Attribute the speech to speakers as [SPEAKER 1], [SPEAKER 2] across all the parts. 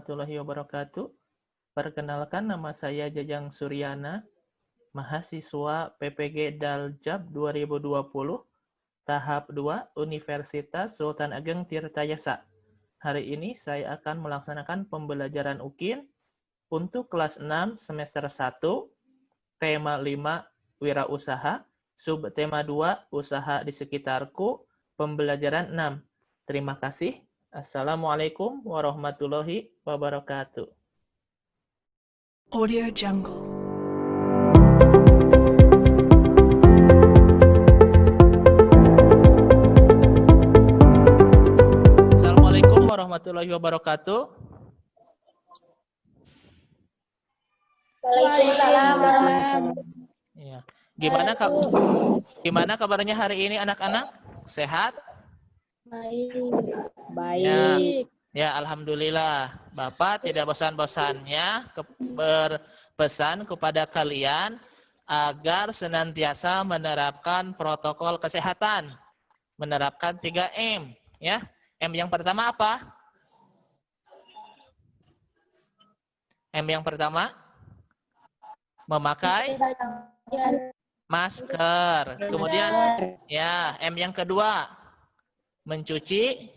[SPEAKER 1] warahmatullahi wabarakatuh. Perkenalkan, nama saya Jajang Suryana, mahasiswa PPG Daljab 2020, tahap 2, Universitas Sultan Ageng Tirtayasa. Hari ini saya akan melaksanakan pembelajaran UKIN untuk kelas 6 semester 1, tema 5, wirausaha, subtema 2, usaha di sekitarku, pembelajaran 6. Terima kasih. Assalamualaikum warahmatullahi wabarakatuh.
[SPEAKER 2] Audio Jungle.
[SPEAKER 1] Assalamualaikum warahmatullahi wabarakatuh.
[SPEAKER 3] Waalaikumsalam.
[SPEAKER 1] Ya. Gimana kabarnya hari ini anak-anak? Sehat?
[SPEAKER 3] Baik.
[SPEAKER 1] Ya, alhamdulillah. Bapak tidak bosan-bosannya berpesan kepada kalian agar senantiasa menerapkan protokol kesehatan. Menerapkan 3M, ya. M yang pertama apa? M yang pertama memakai masker. Kemudian ya, M yang kedua mencuci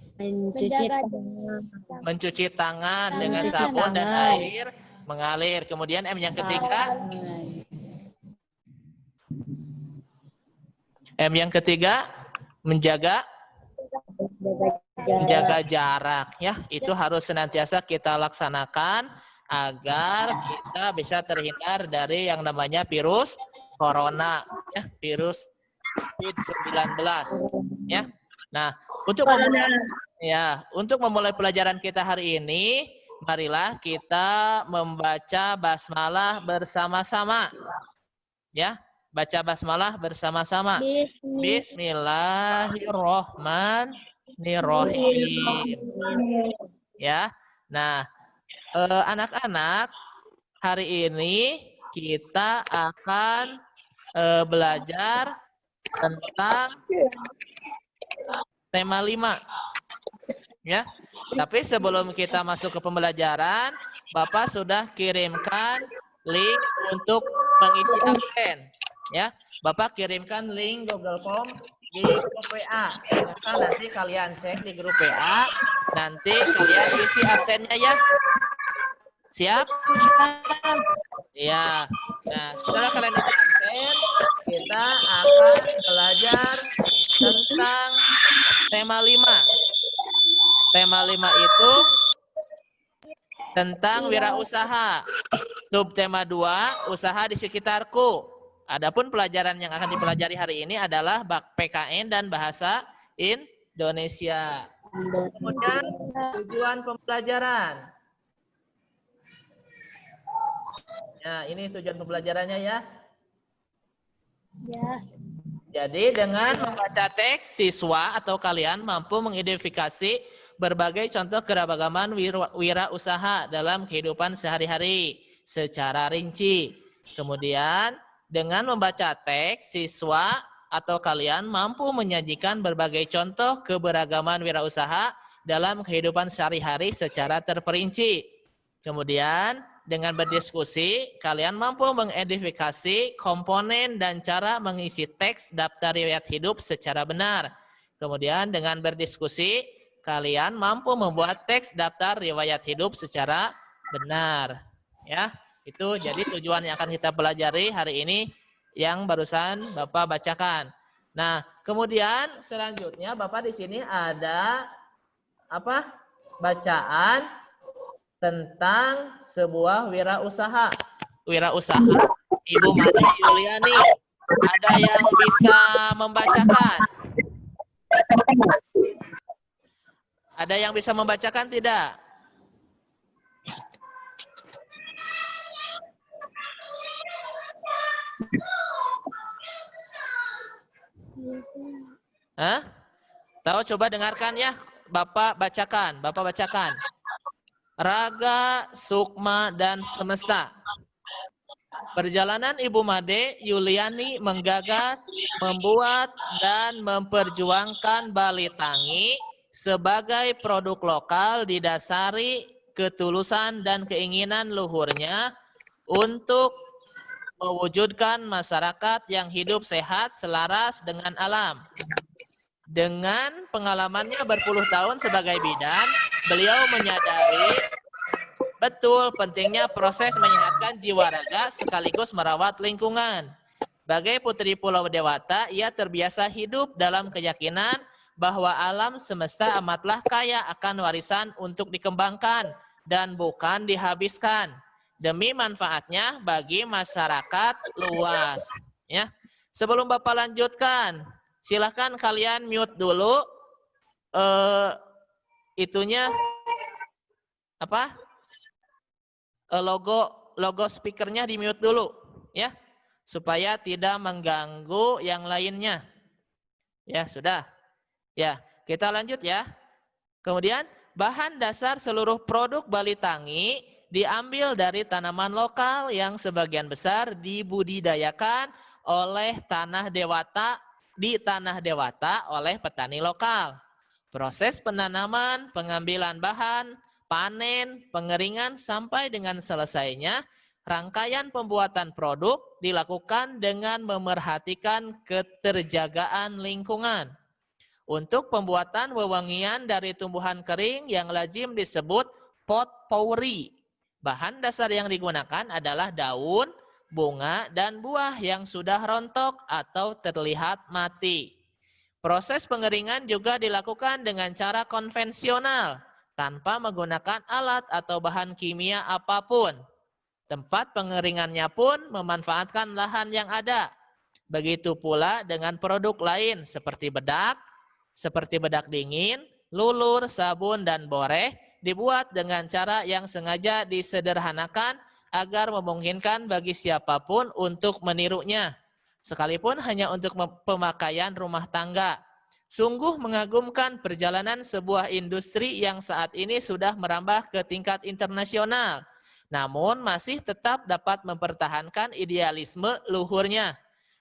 [SPEAKER 1] tangan dengan sabun dan air mengalir. Kemudian M yang ketiga menjaga jarak, ya. Itu harus senantiasa kita laksanakan agar kita bisa terhindar dari yang namanya virus corona, ya, virus COVID-19, ya. Nah, untuk memulai pelajaran kita hari ini, marilah kita membaca basmalah bersama-sama. Ya, baca basmalah bersama-sama. Bismillahirrohmanirrohim. Ya. Nah, anak-anak, hari ini kita akan belajar tentang tema 5. Ya. Tapi sebelum kita masuk ke pembelajaran, Bapak sudah kirimkan link untuk mengisi absen. Ya. Bapak kirimkan link Google Form di grup WA. Maka nanti kalian cek di grup WA, nanti kalian isi absennya, ya. Siap? Ya. Nah, setelah kalian isi absen, kita akan belajar tentang tema 5. Tema 5 itu tentang wirausaha. Subtema 2, usaha di sekitarku. Adapun pelajaran yang akan dipelajari hari ini adalah PKN dan bahasa Indonesia. Kemudian tujuan pembelajaran. Nah, ini tujuan pembelajarannya, ya.
[SPEAKER 3] Ya.
[SPEAKER 1] Jadi dengan membaca teks, siswa atau kalian mampu mengidentifikasi berbagai contoh keragaman wirausaha dalam kehidupan sehari-hari secara rinci. Kemudian dengan membaca teks, siswa atau kalian mampu menyajikan berbagai contoh keberagaman wirausaha dalam kehidupan sehari-hari secara terperinci. Kemudian dengan berdiskusi, kalian mampu mengidentifikasi komponen dan cara mengisi teks daftar riwayat hidup secara benar. Kemudian dengan berdiskusi, kalian mampu membuat teks daftar riwayat hidup secara benar. Ya, itu jadi tujuan yang akan kita pelajari hari ini yang barusan Bapak bacakan. Nah, kemudian selanjutnya Bapak di sini ada apa? Bacaan tentang sebuah wirausaha. Wirausaha, Ibu Made Yuliani, ada yang bisa membacakan? Ada yang bisa membacakan tidak? Hah? Tahu, coba dengarkan, ya. Bapak bacakan. Raga, Sukma, dan Semesta. Perjalanan Ibu Made Yuliani menggagas, membuat, dan memperjuangkan Bali Tangi sebagai produk lokal didasari ketulusan dan keinginan luhurnya untuk mewujudkan masyarakat yang hidup sehat selaras dengan alam. Dengan pengalamannya berpuluh tahun sebagai bidan, beliau menyadari betul pentingnya proses menyehatkan jiwa raga sekaligus merawat lingkungan. Bagai putri Pulau Dewata, ia terbiasa hidup dalam keyakinan bahwa alam semesta amatlah kaya akan warisan untuk dikembangkan dan bukan dihabiskan demi manfaatnya bagi masyarakat luas. Ya, sebelum Bapak lanjutkan, silahkan kalian mute dulu itunya apa? Logo speakernya di mute dulu, ya, supaya tidak mengganggu yang lainnya. Ya sudah. Ya, kita lanjut ya. Kemudian bahan dasar seluruh produk Bali Tangi diambil dari tanaman lokal yang sebagian besar dibudidayakan oleh tanah Dewata oleh petani lokal. Proses penanaman, pengambilan bahan, panen, pengeringan sampai dengan selesainya rangkaian pembuatan produk dilakukan dengan memerhatikan keterjagaan lingkungan. Untuk pembuatan wewangian dari tumbuhan kering yang lazim disebut potpourri. Bahan dasar yang digunakan adalah daun, bunga, dan buah yang sudah rontok atau terlihat mati. Proses pengeringan juga dilakukan dengan cara konvensional, tanpa menggunakan alat atau bahan kimia apapun. Tempat pengeringannya pun memanfaatkan lahan yang ada. Begitu pula dengan produk lain seperti bedak dingin, lulur, sabun, dan boreh dibuat dengan cara yang sengaja disederhanakan agar memungkinkan bagi siapapun untuk menirunya, sekalipun hanya untuk pemakaian rumah tangga. Sungguh mengagumkan perjalanan sebuah industri yang saat ini sudah merambah ke tingkat internasional, namun masih tetap dapat mempertahankan idealisme luhurnya.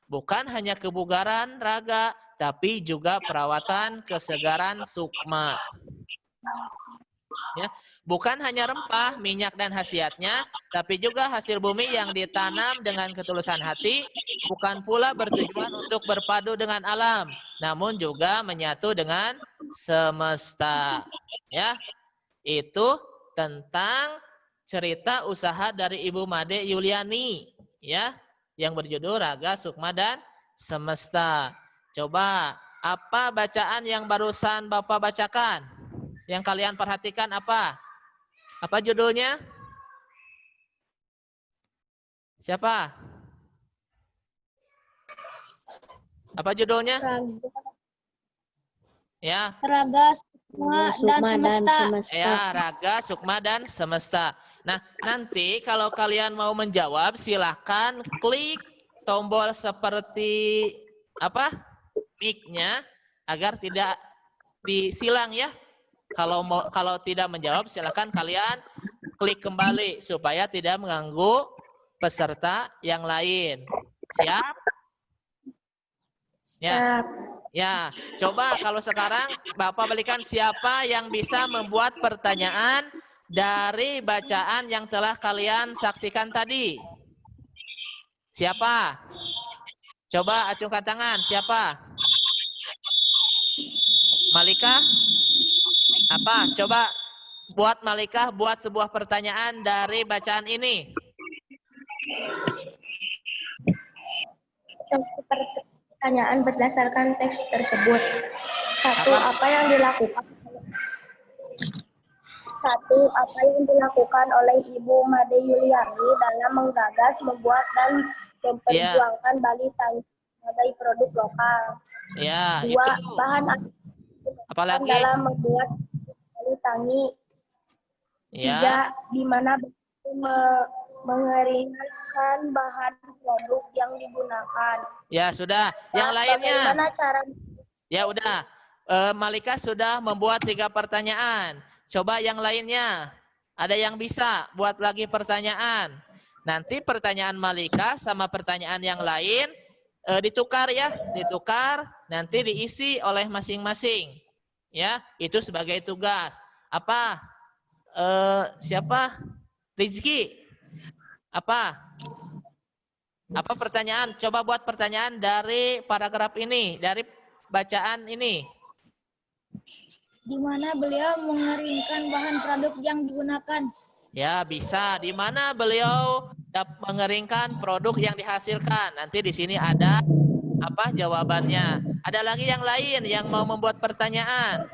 [SPEAKER 1] Bukan hanya kebugaran raga, tapi juga perawatan kesegaran sukma. Ya, bukan hanya rempah, minyak, dan khasiatnya, tapi juga hasil bumi yang ditanam dengan ketulusan hati, bukan pula bertujuan untuk berpadu dengan alam, namun juga menyatu dengan semesta. Ya, itu tentang cerita usaha dari Ibu Made Yuliani, ya, yang berjudul Raga, Sukma, dan Semesta. Coba, apa bacaan yang barusan Bapak bacakan? Yang kalian perhatikan apa? Apa judulnya? Siapa? Apa judulnya? Ya.
[SPEAKER 3] Raga, Sukma, dan Semesta.
[SPEAKER 1] Ya, Raga, Sukma, dan Semesta. Nah, nanti kalau kalian mau menjawab, silahkan klik tombol seperti apa? Mic-nya agar tidak disilang ya. Kalau tidak menjawab, silahkan kalian klik kembali supaya tidak mengganggu peserta yang lain. Siap? Ya. Ya, coba kalau sekarang Bapak berikan siapa yang bisa membuat pertanyaan dari bacaan yang telah kalian saksikan tadi. Siapa? Coba acungkan tangan, siapa? Malika? Apa? Coba buat Malika buat sebuah pertanyaan dari bacaan ini.
[SPEAKER 2] Pertanyaan berdasarkan teks tersebut. Apa yang dilakukan oleh Ibu Made Yuliani dalam menggagas, membuat, dan memperjuangkan Bali Tangi sebagai produk lokal.
[SPEAKER 1] Ya,
[SPEAKER 2] 2.
[SPEAKER 1] itu.
[SPEAKER 2] Bahan
[SPEAKER 1] apalagi
[SPEAKER 2] dalam membuat Bali Tangi.
[SPEAKER 1] Ya.
[SPEAKER 2] 3. Di mana mengeringkan bahan produk yang digunakan.
[SPEAKER 1] Ya, sudah. Yang lainnya.
[SPEAKER 2] Bagaimana cara?
[SPEAKER 1] Ya, udah. Malika sudah membuat 3 pertanyaan. Coba yang lainnya. Ada yang bisa buat lagi pertanyaan. Nanti pertanyaan Malika sama pertanyaan yang lain ditukar ya. Ditukar, nanti diisi oleh masing-masing. Ya, itu sebagai tugas. Apa? siapa? Rizky. Apa pertanyaan? Coba buat pertanyaan dari paragraf ini, dari bacaan ini.
[SPEAKER 3] Di mana beliau mengeringkan bahan produk yang digunakan?
[SPEAKER 1] Ya, bisa. Di mana beliau mengeringkan produk yang dihasilkan? Nanti di sini ada apa jawabannya. Ada lagi yang lain yang mau membuat pertanyaan?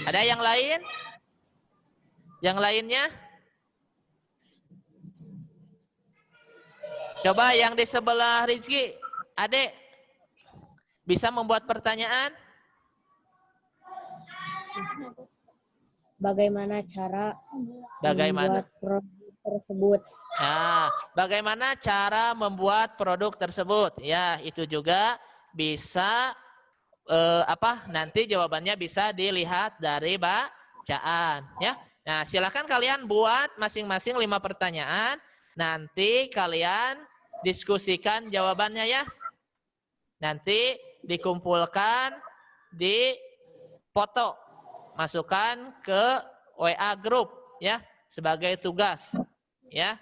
[SPEAKER 1] Ada yang lain? Yang lainnya? Coba yang di sebelah Rizky, Adek, bisa membuat pertanyaan?
[SPEAKER 4] Bagaimana cara membuat produk tersebut?
[SPEAKER 1] Nah, bagaimana cara membuat produk tersebut? Ya, itu juga bisa nanti jawabannya bisa dilihat dari bacaan, ya. Nah, silakan kalian buat masing-masing 5 pertanyaan. Nanti kalian diskusikan jawabannya ya. Nanti dikumpulkan di foto, masukkan ke WA grup ya sebagai tugas ya.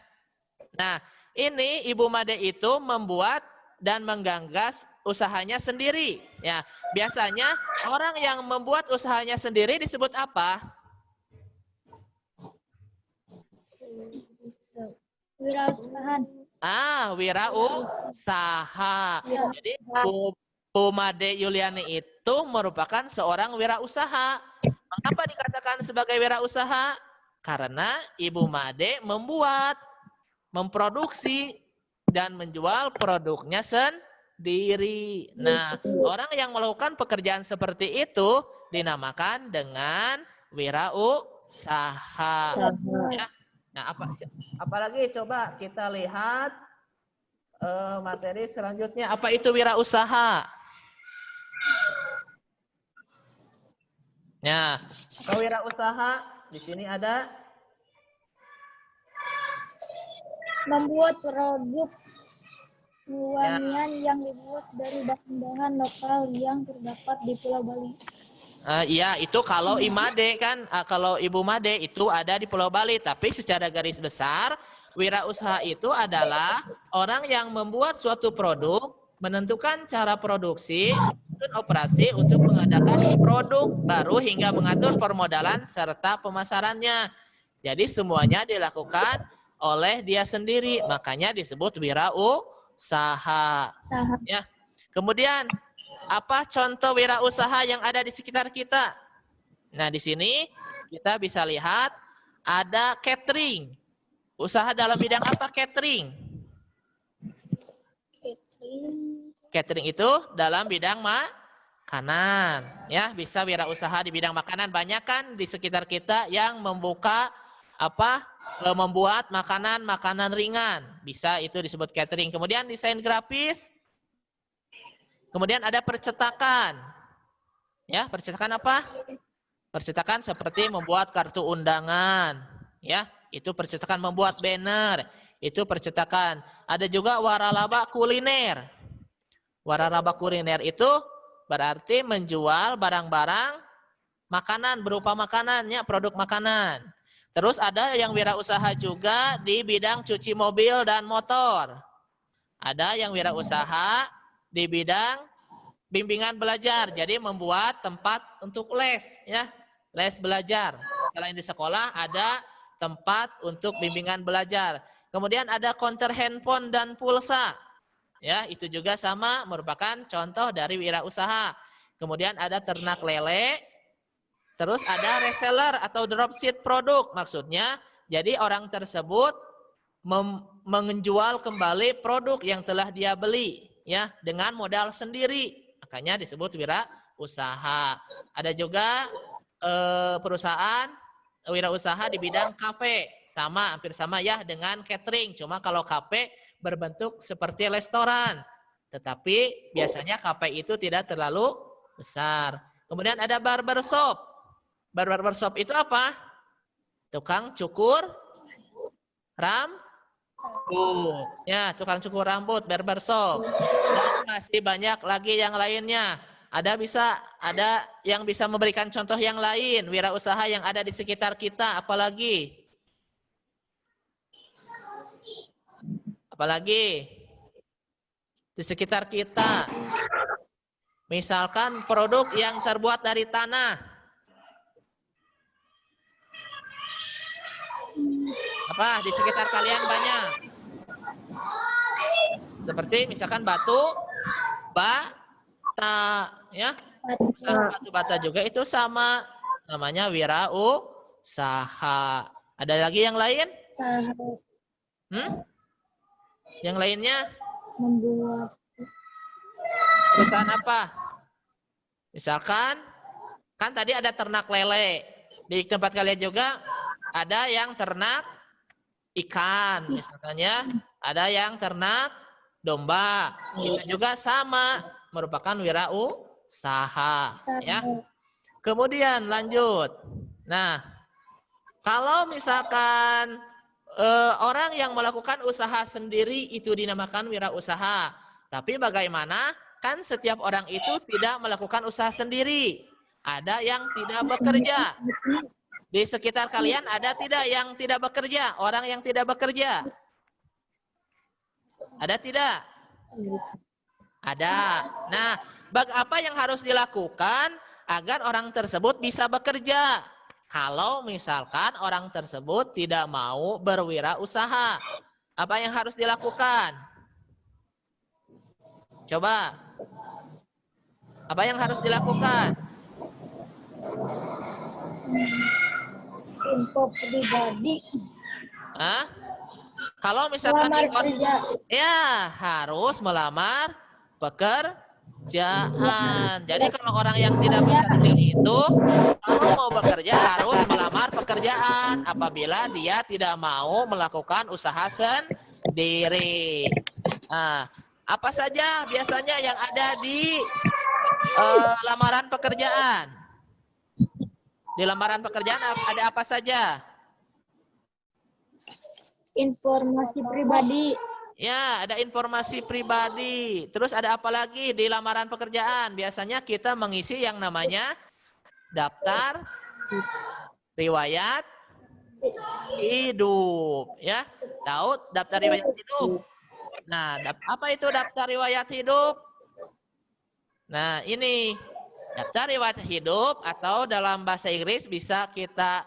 [SPEAKER 1] Nah, ini Ibu Made itu membuat dan menggagas usahanya sendiri ya. Biasanya orang yang membuat usahanya sendiri disebut apa?
[SPEAKER 3] Wirausaha.
[SPEAKER 1] Wirausaha. Jadi Bu Made Yuliani itu merupakan seorang wirausaha. Mengapa dikatakan sebagai wirausaha? Karena Ibu Made membuat, memproduksi, dan menjual produknya sendiri. Nah, orang yang melakukan pekerjaan seperti itu dinamakan dengan wirausaha. Ya. Nah, apalagi coba kita lihat materi selanjutnya. Apa itu wirausaha? Nah, wirausaha di sini ada
[SPEAKER 3] membuat produk wangian yang dibuat dari bahan-bahan lokal yang terdapat di Pulau Bali.
[SPEAKER 1] Iya, itu kalau Imade kan, kalau Ibu Made itu ada di Pulau Bali. Tapi secara garis besar, wirausaha itu adalah orang yang membuat suatu produk, menentukan cara produksi, dan operasi untuk mengadakan produk baru hingga mengatur permodalan serta pemasarannya. Jadi semuanya dilakukan oleh dia sendiri, makanya disebut wirausaha. Ya. Kemudian apa contoh wirausaha yang ada di sekitar kita? Nah, di sini kita bisa lihat ada catering. Usaha dalam bidang apa catering? Catering itu dalam bidang makanan. Ya, bisa wirausaha di bidang makanan. Banyak kan di sekitar kita yang membuka membuat makanan ringan. Bisa itu disebut catering. Kemudian desain grafis. Kemudian ada percetakan. Ya, percetakan apa? Percetakan seperti membuat kartu undangan. Ya, itu percetakan membuat banner. Itu percetakan. Ada juga waralaba kuliner. Waralaba kuliner itu berarti menjual barang-barang makanan berupa makanannya, produk makanan. Terus ada yang wirausaha juga di bidang cuci mobil dan motor. Ada yang wirausaha di bidang bimbingan belajar, jadi membuat tempat untuk les, ya, les belajar. Selain di sekolah ada tempat untuk bimbingan belajar. Kemudian ada konter handphone dan pulsa, ya, itu juga sama merupakan contoh dari wirausaha. Kemudian ada ternak lele, terus ada reseller atau dropship produk, maksudnya jadi orang tersebut menjual kembali produk yang telah dia beli. Ya, dengan modal sendiri, makanya disebut wirausaha. Ada juga perusahaan wirausaha di bidang kafe, sama, hampir sama ya dengan catering. Cuma kalau kafe berbentuk seperti restoran, tetapi biasanya kafe itu tidak terlalu besar. Kemudian ada barbershop. Barbershop itu apa? Tukang cukur rambut. Ya, tukang cukur rambut, barbershop. Dan masih banyak lagi yang lainnya. Ada yang bisa memberikan contoh yang lain, wirausaha yang ada di sekitar kita, apalagi? Apalagi di sekitar kita. Misalkan produk yang terbuat dari tanah. Apa di sekitar kalian banyak? Seperti misalkan batu bata, ya. Misalkan batu bata juga itu sama, namanya wirausaha. Ada lagi yang lain? Yang lainnya?
[SPEAKER 3] Membuat
[SPEAKER 1] Perusahaan apa? Misalkan, kan tadi ada ternak lele. Di tempat kalian juga ada yang ternak ikan. Misalnya ada yang ternak domba. Itu juga sama, merupakan wirausaha. Ya. Kemudian lanjut. Nah, kalau misalkan orang yang melakukan usaha sendiri itu dinamakan wirausaha. Tapi bagaimana? Kan setiap orang itu tidak melakukan usaha sendiri. Ada yang tidak bekerja. Di sekitar kalian ada tidak yang tidak bekerja? Orang yang tidak bekerja? Ada tidak? Ada. Nah, apa yang harus dilakukan agar orang tersebut bisa bekerja? Kalau misalkan orang tersebut tidak mau berwirausaha, apa yang harus dilakukan? Coba. Apa yang harus dilakukan?
[SPEAKER 3] info pribadi.
[SPEAKER 1] Hah? Kalau misalkan
[SPEAKER 3] Melamar kerja.
[SPEAKER 1] ya harus melamar pekerjaan. Jadi kalau orang yang tidak bekerja itu kalau mau bekerja harus melamar pekerjaan apabila dia tidak mau melakukan usaha sendiri. Nah, apa saja biasanya yang ada di lamaran pekerjaan? Di lamaran pekerjaan ada apa saja?
[SPEAKER 3] Informasi pribadi.
[SPEAKER 1] Ya, ada informasi pribadi. Terus ada apa lagi di lamaran pekerjaan? Biasanya kita mengisi yang namanya daftar riwayat hidup. Ya, tahu daftar riwayat hidup? Nah, apa itu daftar riwayat hidup? Nah, ini daftar riwayat hidup atau dalam bahasa Inggris bisa kita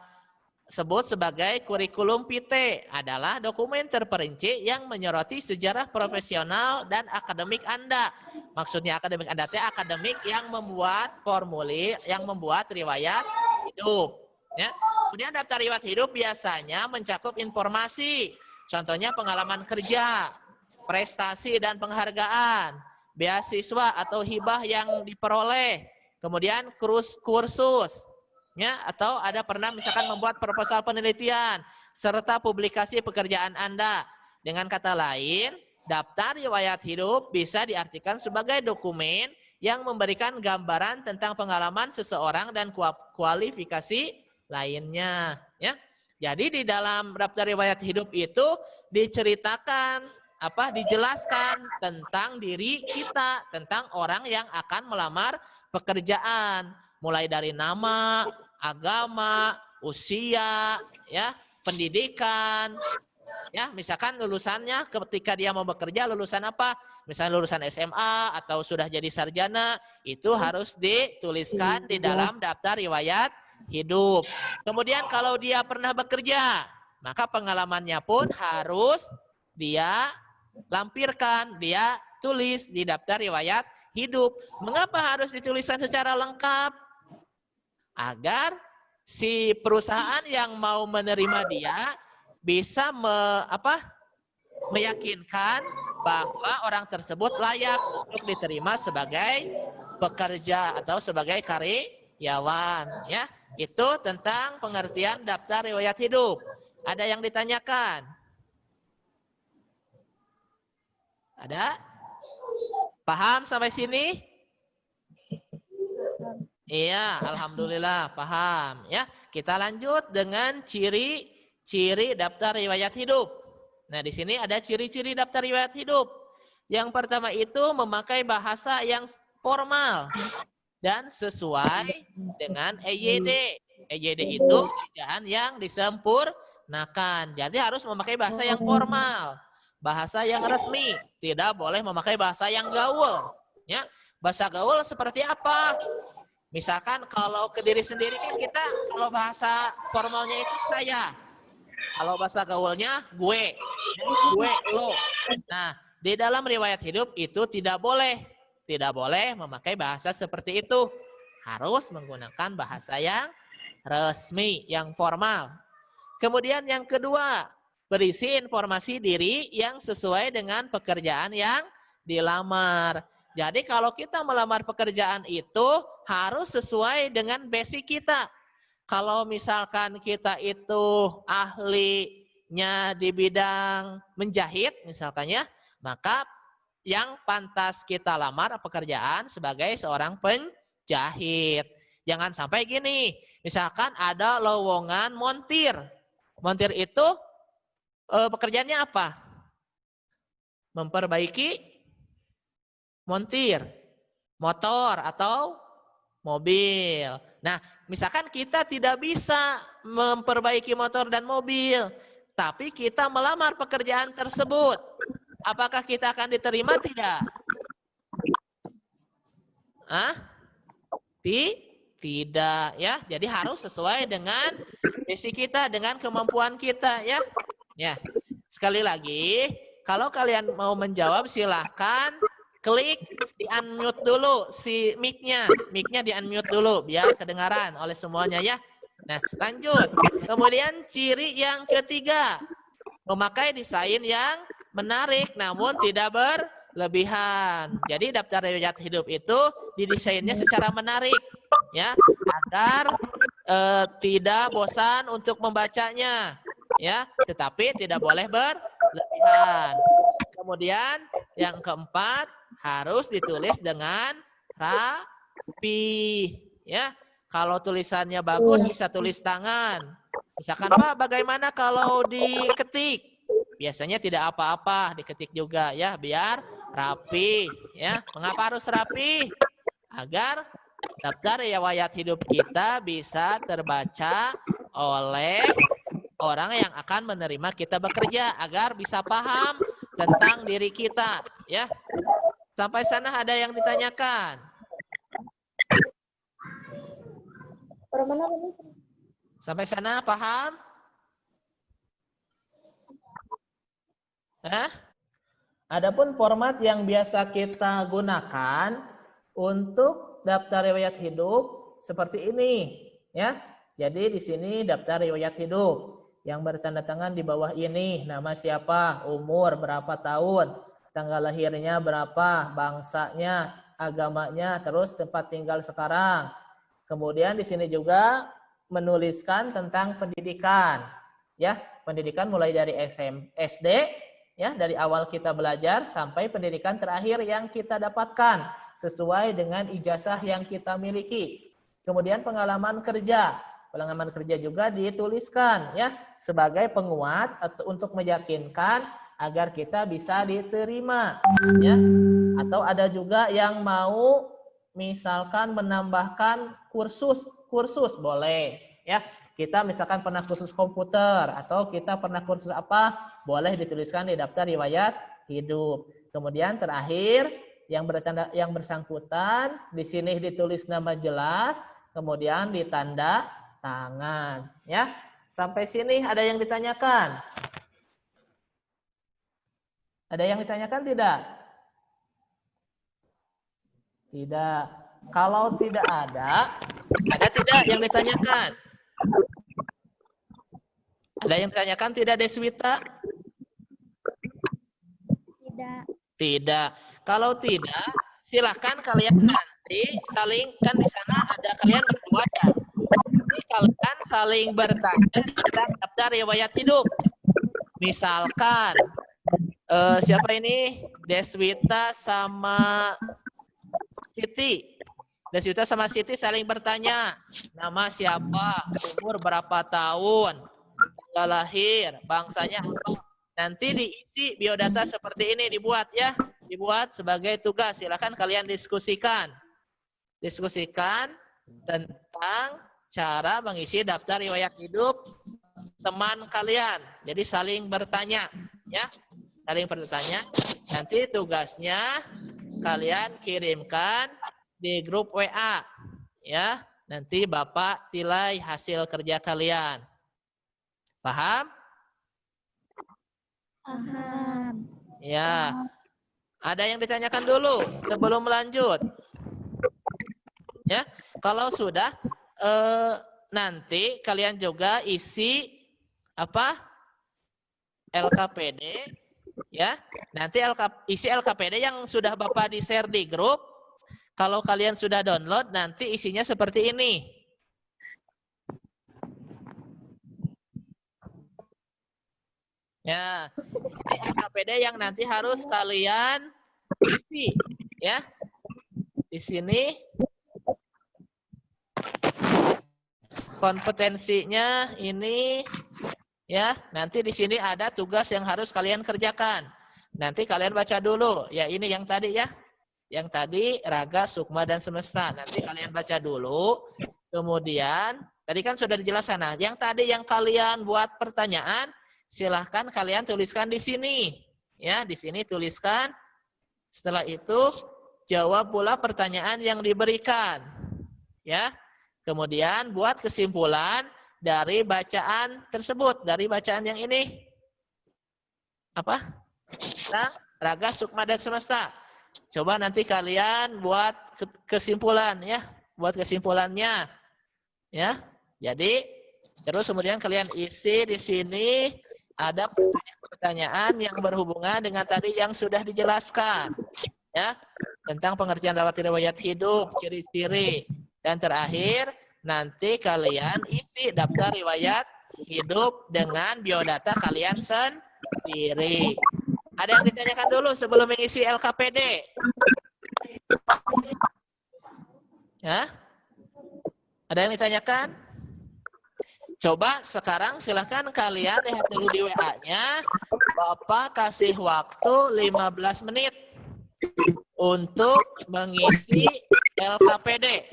[SPEAKER 1] sebut sebagai kurikulum vitae, adalah dokumen terperinci yang menyoroti sejarah profesional dan akademik Anda. Maksudnya akademik Anda itu akademik yang membuat formulir, yang membuat riwayat hidup. Ya. Kemudian daftar riwayat hidup biasanya mencakup informasi, contohnya pengalaman kerja, prestasi dan penghargaan, beasiswa atau hibah yang diperoleh, kemudian kursus, ya, atau ada pernah misalkan membuat proposal penelitian, serta publikasi pekerjaan Anda. Dengan kata lain, daftar riwayat hidup bisa diartikan sebagai dokumen yang memberikan gambaran tentang pengalaman seseorang dan kualifikasi lainnya. Ya. Jadi di dalam daftar riwayat hidup itu diceritakan, dijelaskan tentang diri kita, tentang orang yang akan melamar pekerjaan. Mulai dari nama, agama, usia, ya, pendidikan, ya, misalkan lulusannya ketika dia mau bekerja lulusan apa? Misalnya lulusan SMA atau sudah jadi sarjana, itu harus dituliskan di dalam daftar riwayat hidup. Kemudian kalau dia pernah bekerja, maka pengalamannya pun harus dia lampirkan, dia tulis di daftar riwayat hidup. Mengapa harus dituliskan secara lengkap? Agar si perusahaan yang mau menerima dia bisa meyakinkan bahwa orang tersebut layak untuk diterima sebagai pekerja atau sebagai karyawan. Ya, itu tentang pengertian daftar riwayat hidup. Ada yang ditanyakan? Ada? Paham sampai sini? Iya, alhamdulillah paham. Ya, kita lanjut dengan ciri-ciri daftar riwayat hidup. Nah, di sini ada ciri-ciri daftar riwayat hidup. Yang pertama itu memakai bahasa yang formal. dan sesuai dengan EYD. EYD itu ejaan yang disempurnakan. Jadi harus memakai bahasa yang formal, bahasa yang resmi. Tidak boleh memakai bahasa yang gaul. Ya, bahasa gaul seperti apa? Misalkan kalau ke diri sendiri kan kita, kalau bahasa formalnya itu saya. Kalau bahasa gaulnya gue, lo. Nah, di dalam riwayat hidup itu tidak boleh memakai bahasa seperti itu. Harus menggunakan bahasa yang resmi, yang formal. Kemudian yang kedua, berisi informasi diri yang sesuai dengan pekerjaan yang dilamar. Jadi kalau kita melamar pekerjaan itu harus sesuai dengan basic kita. Kalau misalkan kita itu ahlinya di bidang menjahit misalkannya, maka yang pantas kita lamar pekerjaan sebagai seorang penjahit. Jangan sampai gini, misalkan ada lowongan montir. Montir itu pekerjaannya apa? Memperbaiki montir, motor atau mobil. Nah, misalkan kita tidak bisa memperbaiki motor dan mobil, tapi kita melamar pekerjaan tersebut. Apakah kita akan diterima tidak? Tidak ya. Jadi harus sesuai dengan visi kita, dengan kemampuan kita ya. Ya. Sekali lagi, kalau kalian mau menjawab silahkan klik di unmute dulu si mic-nya. Mic-nya di unmute dulu biar kedengaran oleh semuanya ya. Nah, lanjut. Kemudian ciri yang ketiga, memakai desain yang menarik namun tidak berlebihan. Jadi daftar riwayat hidup itu didesainnya secara menarik ya, agar tidak bosan untuk membacanya ya, tetapi tidak boleh berlebihan. Kemudian yang keempat, harus ditulis dengan rapi ya. Kalau tulisannya bagus bisa tulis tangan. Misalkan Pak, bagaimana kalau diketik? Biasanya tidak apa-apa, diketik juga ya, biar rapi ya. Mengapa harus rapi? Agar daftar riwayat hidup kita bisa terbaca oleh orang yang akan menerima kita bekerja, agar bisa paham tentang diri kita ya. Sampai sana ada yang ditanyakan? Sampai sana paham? Adapun format yang biasa kita gunakan untuk daftar riwayat hidup seperti ini ya. Jadi di sini daftar riwayat hidup yang bertanda tangan di bawah ini, nama siapa, umur berapa tahun, tanggal lahirnya berapa, bangsanya, agamanya, terus tempat tinggal sekarang. Kemudian di sini juga menuliskan tentang pendidikan. Ya, pendidikan mulai dari SD ya, dari awal kita belajar sampai pendidikan terakhir yang kita dapatkan sesuai dengan ijazah yang kita miliki. Kemudian pengalaman kerja. Pengalaman kerja juga dituliskan ya sebagai penguat atau untuk meyakinkan agar kita bisa diterima ya. Atau ada juga yang mau misalkan menambahkan kursus boleh ya. Kita misalkan pernah kursus komputer atau kita pernah kursus apa, boleh dituliskan di daftar riwayat hidup. Kemudian terakhir yang bersangkutan di sini ditulis nama jelas, kemudian ditanda tangan ya. Sampai sini ada yang ditanyakan? Ada yang ditanyakan tidak? Tidak. Kalau tidak ada tidak yang ditanyakan? Ada yang ditanyakan tidak, Deswita?
[SPEAKER 3] Tidak.
[SPEAKER 1] Tidak. Kalau tidak, silakan kalian nanti saling, kan di sana ada kalian berdua ya. Nanti kalian saling bertanya tentang daftar riwayat hidup. Misalkan siapa ini? Deswita sama Siti. Deswita sama Siti saling bertanya, nama siapa, umur berapa tahun, tanggal lahir, bangsanya apa. Nanti diisi biodata seperti ini, dibuat ya, dibuat sebagai tugas. Silakan kalian diskusikan. diskusikan tentang cara mengisi daftar riwayat hidup teman kalian. Jadi saling bertanya, ya. Saling bertanya. Nanti tugasnya kalian kirimkan di grup WA, ya. Nanti Bapak nilai hasil kerja kalian. Paham?
[SPEAKER 3] Paham.
[SPEAKER 1] Ya. Ada yang ditanyakan dulu sebelum lanjut? Ya, kalau sudah nanti kalian juga isi apa? LKPD, ya. Nanti isi LKPD yang sudah Bapak di-share di grup. Kalau kalian sudah download, nanti isinya seperti ini. Ya, ini LKPD yang nanti harus kalian isi, ya. Di sini kompetensinya ini, ya. Nanti di sini ada tugas yang harus kalian kerjakan. Nanti kalian baca dulu, ya. Ini yang tadi, ya. Yang tadi raga, sukma, dan semesta. Nanti kalian baca dulu. Kemudian tadi kan sudah dijelaskan. Nah, yang tadi yang kalian buat pertanyaan, silahkan kalian tuliskan di sini, ya. Di sini tuliskan. Setelah itu jawab pula pertanyaan yang diberikan, ya. Kemudian buat kesimpulan dari bacaan tersebut, dari bacaan yang ini. Apa? Nah, raga, sukma, dan semesta. Coba nanti kalian buat kesimpulan, ya. Buat kesimpulannya, ya. Jadi terus kemudian kalian isi di sini ada pertanyaan yang berhubungan dengan tadi yang sudah dijelaskan, ya, tentang pengertian riwayat hidup, ciri-ciri, dan terakhir nanti kalian isi daftar riwayat hidup dengan biodata kalian sendiri. Ada yang ditanyakan dulu sebelum mengisi LKPD? Ya? Ada yang ditanyakan? Coba sekarang silahkan kalian lihat dulu di WA-nya. Bapak kasih waktu 15 menit untuk mengisi LKPD.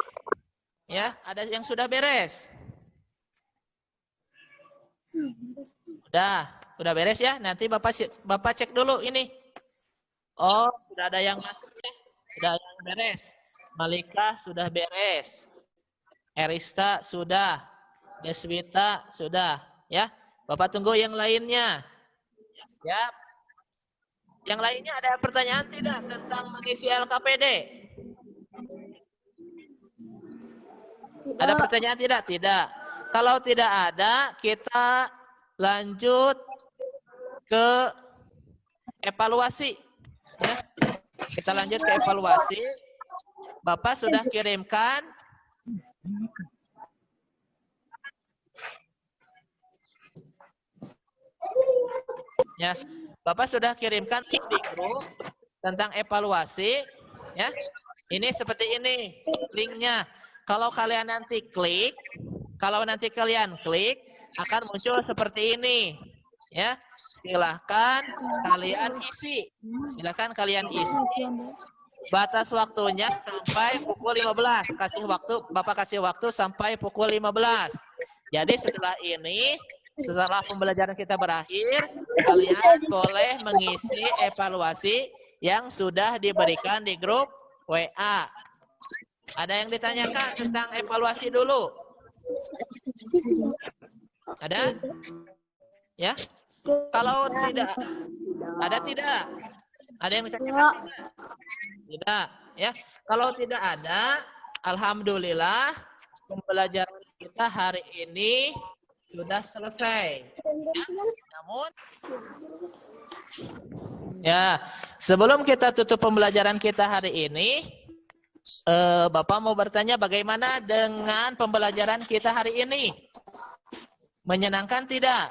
[SPEAKER 1] Ya, ada yang sudah beres? Udah beres ya? Nanti Bapak cek dulu ini. Oh, sudah ada yang masuk ya? Sudah yang beres. Malika sudah beres. Erista sudah. Deswita sudah, ya. Bapak tunggu yang lainnya. Ya. Yang lainnya ada pertanyaan tidak tentang mengisi LKPD? Ada pertanyaan tidak? Tidak. Kalau tidak ada, kita lanjut ke evaluasi. Ya. Kita lanjut ke evaluasi. Bapak sudah kirimkan ya, Bapak sudah kirimkan link di grup tentang evaluasi, ya. Ini seperti ini linknya. Kalau kalian nanti klik, akan muncul seperti ini, ya. Silahkan kalian isi. Batas waktunya sampai pukul 15. Bapak kasih waktu sampai pukul 15. Jadi setelah ini, setelah pembelajaran kita berakhir, kalian boleh mengisi evaluasi yang sudah diberikan di grup WA. Ada yang ditanyakan tentang evaluasi dulu? Ada? Ya? Kalau tidak, ada tidak? Ada yang ditanyakan? Tidak. Ya? Kalau tidak ada, alhamdulillah pembelajaran kita hari ini sudah selesai. Ya? Namun, ya, sebelum kita tutup pembelajaran kita hari ini, Bapak mau bertanya bagaimana dengan pembelajaran kita hari ini? Menyenangkan tidak?